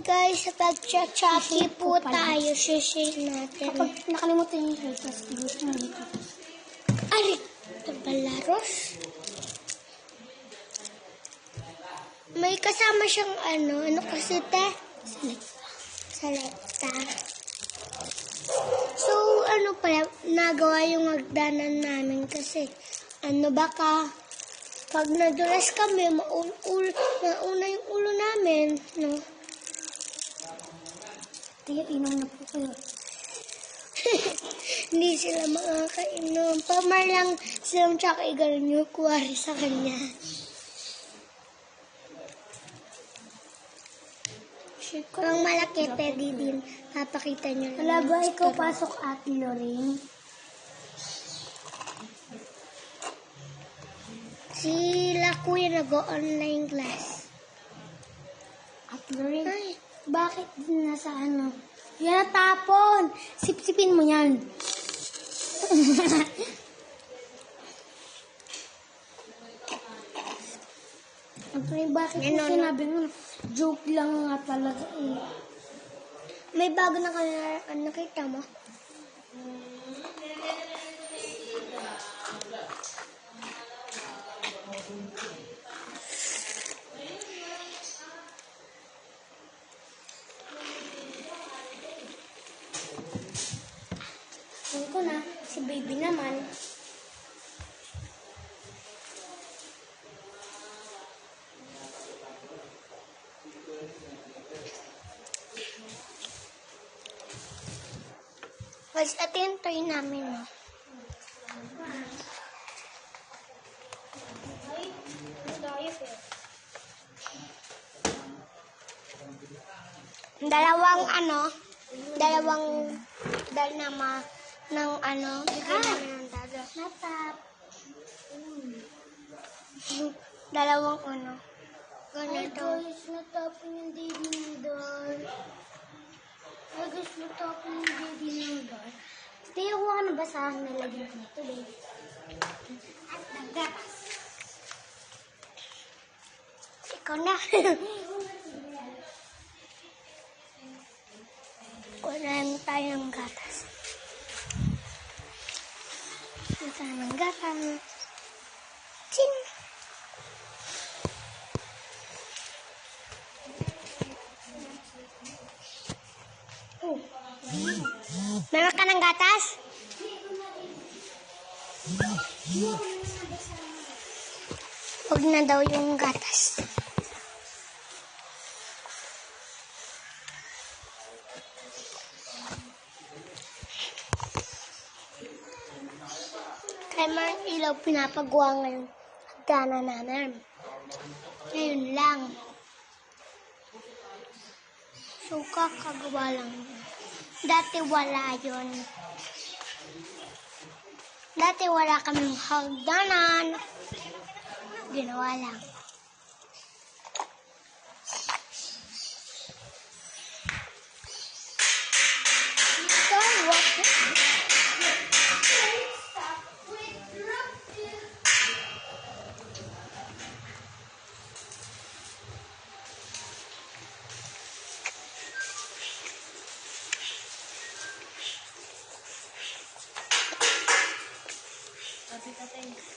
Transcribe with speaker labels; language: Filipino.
Speaker 1: guys, pag-chucky po tayo, share natin.
Speaker 2: Kapag nakalimutan yung hair, tapos gusto mo dito.
Speaker 1: Ay, ito pala, Ros. May kasama siyang ano kasi te? Selecta. So, ano pala, nagawa yung hagdanan namin kasi, baka, pag nadulas kami, mauna yung ulo namin, no?
Speaker 2: Inom na po kayo.
Speaker 1: Hindi sila makakainom. Pamar lang silang tsaka igalan yung kuwari sa kanya. Kung malaki, pwede din. Papakita nyo lang.
Speaker 2: Wala ba ikaw pasok at Lorraine?
Speaker 1: Sila kuya nag-online class.
Speaker 2: At Lorraine?
Speaker 1: Ay,
Speaker 2: Bakit nasa ano? Yan, tapon! Sipsipin mo yan. Bakit mo sinabi mo? Joke lang nga talaga eh.
Speaker 1: may bago na kaya nakita mo?
Speaker 2: Alam ko na, si baby naman.
Speaker 1: Guys, ito yung toy namin, no? Dalawang dalnama ng bigyan namin ng dada.
Speaker 2: Natap.
Speaker 1: Dalawang
Speaker 2: Ay
Speaker 1: ganito.
Speaker 2: guys, natapon yung baby noodle. Ay guys, natapon yung baby noodle. Tayo ko ka na basahan na lagyan ko nito, babe.
Speaker 1: At nagatas. Ikaw na. Kunan tayo ng gatas. Ito ng gatas. Chin! Meron ka ng gatas? Huwag na daw yung gatas. Kaya mga ilaw pinapagawa ngayon. Hagdanan namin. Ngayon lang. So, kakagawa lang yun. Dati wala yun. Dati wala kaming hagdanan. Ginawa lang.
Speaker 2: Tatay.